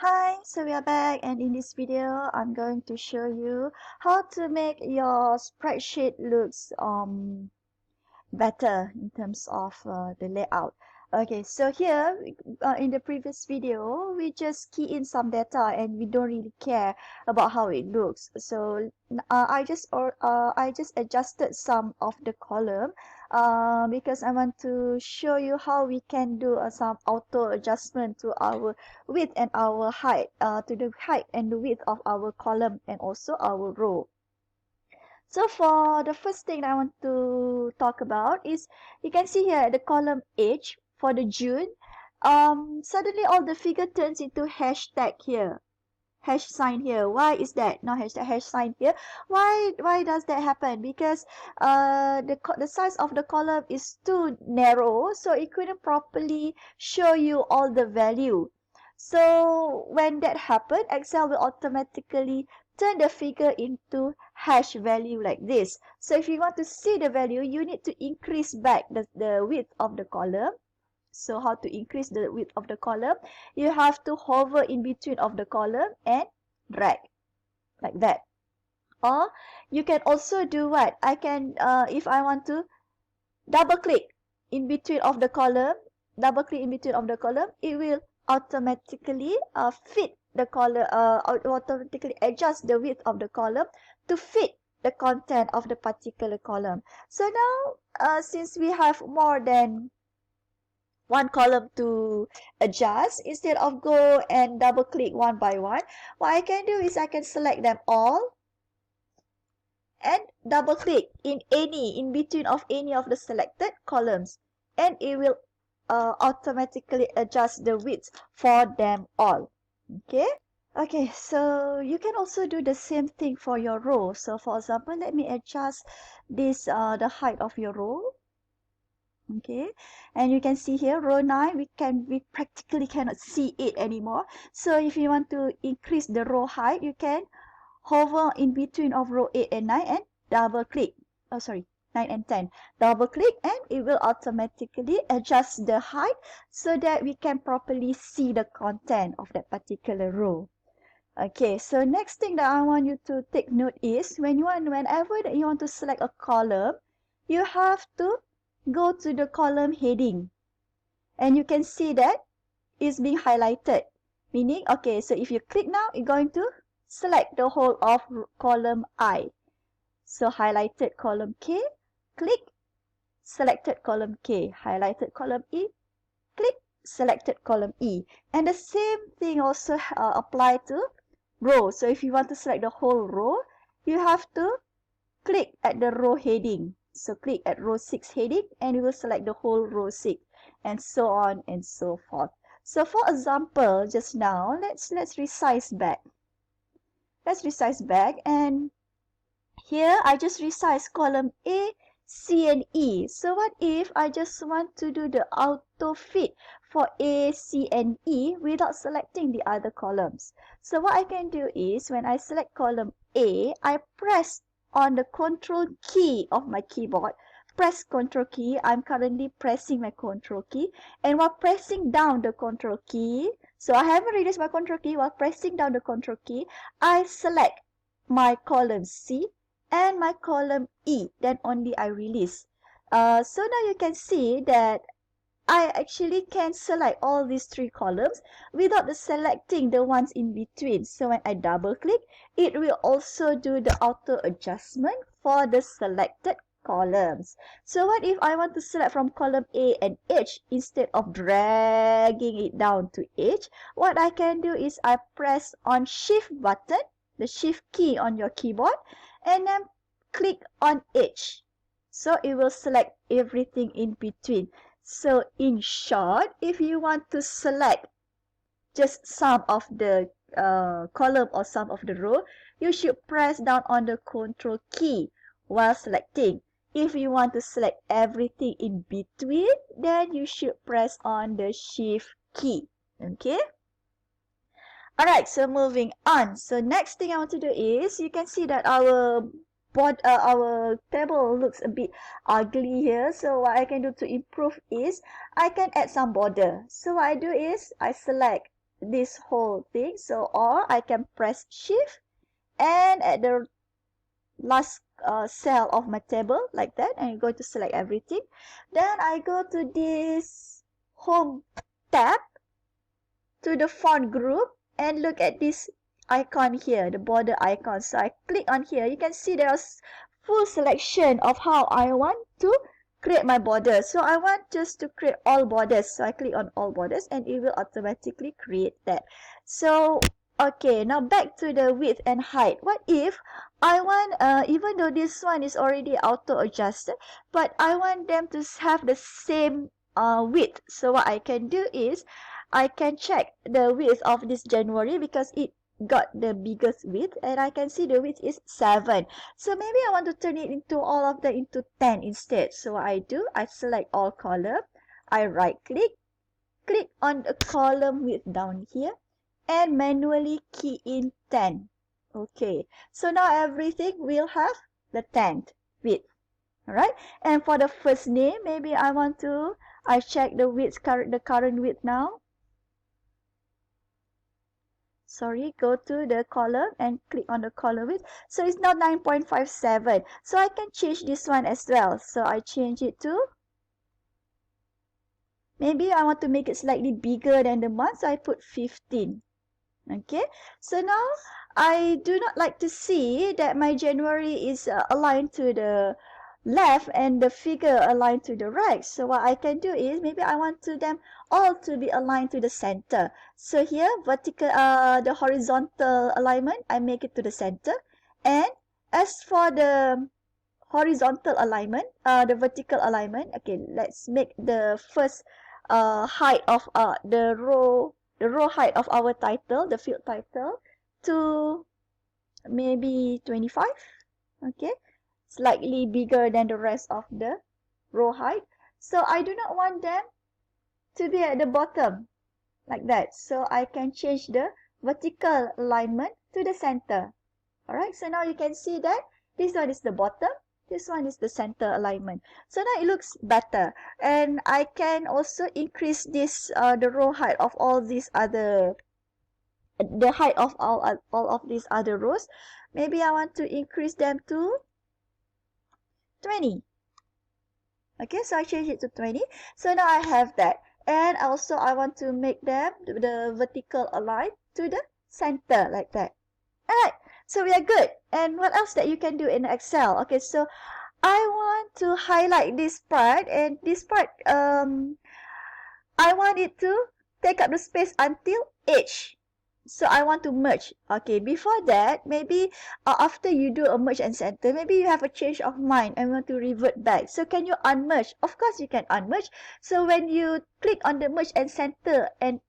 Hi, so we are back, and in this video I'm going to show you how to make your spreadsheet looks better in terms of the layout. Okay, so here in the previous video we just key in some data and we don't really care about how it looks. So I just adjusted some of the column because I want to show you how we can do some auto adjustment to our width and our height, to the height and the width of our column and also our row. So for the first thing I want to talk about is, you can see here at the column H for the June, suddenly all the figure turns into hashtag here, hash sign here. Why is that? No hashtag, hash sign here. Why does that happen? Because the size of the column is too narrow, so it couldn't properly show you all the value. So when that happens, Excel will automatically turn the figure into hash value like this. So if you want to see the value, you need to increase back the width of the column. So how to increase the width of the column? You have to hover in between of the column and drag like that. Or you can also do what? I can, if I want to double click in between of the column, it will automatically fit the column, automatically adjust the width of the column to fit the content of the particular column. So now, since we have more than one column to adjust, instead of go and double click one by one, what I can do is I can select them all and double click in between of any of the selected columns, and it will automatically adjust the width for them all. Okay, so you can also do the same thing for your row. So for example, let me adjust this the height of your row. Okay, and you can see here row 9, we practically cannot see it anymore. So if you want to increase the row height, you can hover in between of row 8 and 9 and double click. 9 and 10. Double click and it will automatically adjust the height so that we can properly see the content of that particular row. Okay, so next thing that I want you to take note is, whenever that you want to select a column, you have to go to the column heading, and you can see that it's being highlighted, meaning, okay, so if you click now, you're going to select the whole of column I. So highlighted column K, click, selected column K, highlighted column E, click, selected column E. And the same thing also apply to row. So if you want to select the whole row, you have to click at the row heading. So click at row 6 heading and you will select the whole row 6, and so on and so forth. So for example, just now, let's resize back. Let's resize back, and here I just resize column A, C and E. So what if I just want to do the auto fit for A, C and E without selecting the other columns? So what I can do is, when I select column A, I press on the control key of my keyboard. Press control key. I'm currently pressing my control key, and while pressing down the control key, so I haven't released my control key, while pressing down the control key, I select my column C and my column E, then only I release. So now you can see that I actually can select all these 3 columns without selecting the ones in between. So when I double click, it will also do the auto adjustment for the selected columns. So what if I want to select from column A and H instead of dragging it down to H? What I can do is I press on shift button, the shift key on your keyboard, and then click on H. So it will select everything in between. So in short, if you want to select just some of the column or some of the row, you should press down on the control key while selecting. If you want to select everything in between, then you should press on the shift key. Okay? Alright, so moving on. So next thing I want to do is, you can see that our table looks a bit ugly here. So what I can do to improve is, I can add some border. So what I do is, I select this whole thing. So, or I can press shift and at the last cell of my table like that, and I'm going to select everything. Then I go to this home tab, to the font group, and look at this icon here, the border icon. So I click on here. You can see there's full selection of how I want to create my border. So I want just to create all borders. So I click on all borders and it will automatically create that. So okay, now back to the width and height. What if I want, even though this one is already auto adjusted, but I want them to have the same width. So what I can do is I can check the width of this January because it got the biggest width, and I can see the width is 7. So maybe I want to turn it into all of them into 10 instead. So what I do, I select all column, I right click on the column width down here, and manually key in 10. Okay, so now everything will have the 10th width. Alright, and for the first name, maybe I check the width, the current width now. Sorry, go to the column and click on the column width. So it's now 9.57. So I can change this one as well. So I change it to, maybe I want to make it slightly bigger than the month, so I put 15. Okay, so now I do not like to see that my January is aligned to the left and the figure aligned to the right. So what I can do is, maybe I want them all to be aligned to the center. So here, vertical, the horizontal alignment, I make it to the center. And as for the horizontal alignment, the vertical alignment, okay, let's make the first height of the row height of our title, the field title, to maybe 25. Okay, slightly bigger than the rest of the row height. So I do not want them to be at the bottom like that. So I can change the vertical alignment to the center. Alright, so now you can see that this one is the bottom, this one is the center alignment. So now it looks better. And I can also increase this, the row height of all these other, the height of all of these other rows. Maybe I want to increase them to 20. Okay, so I change it to 20. So now I have that. And also I want to make them, the vertical align to the center like that. Alright, so we are good. And what else that you can do in Excel? Okay, so I want to highlight this part, and this part, I want it to take up the space until H. So I want to merge. Okay, before that, maybe after you do a merge and center, maybe you have a change of mind and want to revert back. So can you unmerge? Of course you can unmerge. So when you click on the merge and center and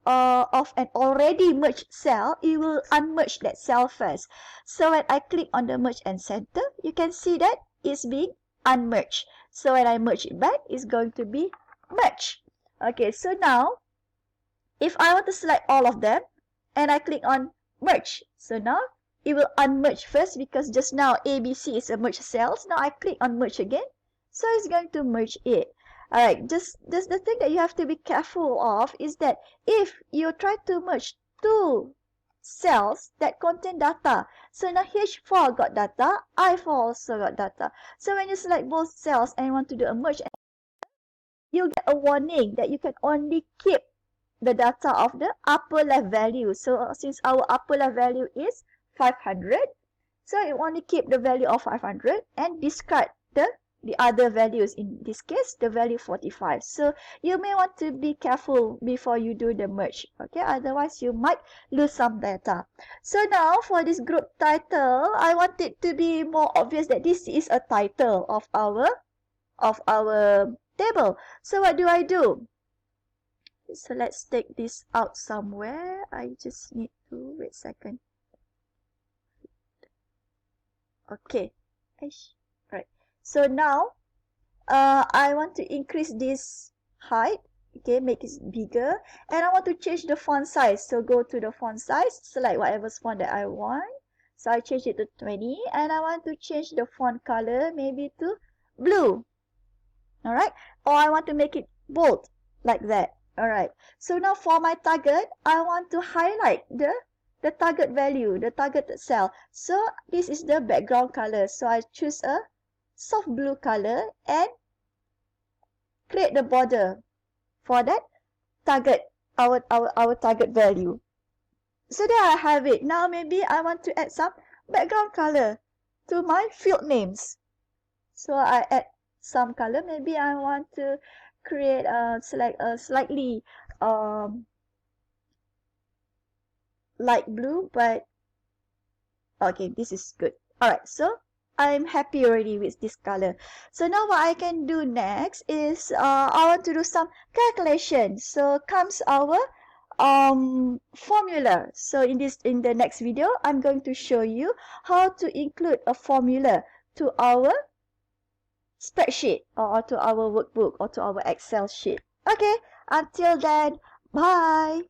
of an already merged cell, it will unmerge that cell first. So when I click on the merge and center, you can see that it's being unmerged. So when I merge it back, it's going to be merged. Okay, so now if I want to select all of them and I click on merge, so now it will unmerge first because just now ABC is a merged cells. Now I click on merge again, so it's going to merge it. Alright, just the thing that you have to be careful of is that if you try to merge two cells that contain data, so now H4 got data, I4 also got data. So when you select both cells and you want to do a merge, you'll get a warning that you can only keep the data of the upper left value. So since our upper left value is 500, so you only keep the value of 500 and discard the other values, in this case the value 45. So you may want to be careful before you do the merge, okay, otherwise you might lose some data. So now for this group title, I want it to be more obvious that this is a title of our table. So what do I do? So let's take this out somewhere. I just need to wait a second. Okay. Right. So now I want to increase this height. Okay, make it bigger. And I want to change the font size. So go to the font size, select whatever font that I want. So I change it to 20. And I want to change the font color maybe to blue. Alright. Or I want to make it bold like that. Alright, so now for my target, I want to highlight the target value, the targeted cell. So this is the background color. So I choose a soft blue color and create the border for that target, our target value. So there I have it. Now maybe I want to add some background color to my field names. So I add some color. Maybe I want to create select a slightly light blue, but okay, this is good. Alright, so I'm happy already with this color. So now what I can do next is I want to do some calculation. So comes our formula. So in the next video, I'm going to show you how to include a formula to our spreadsheet or to our workbook or to our Excel sheet. Okay, until then, bye.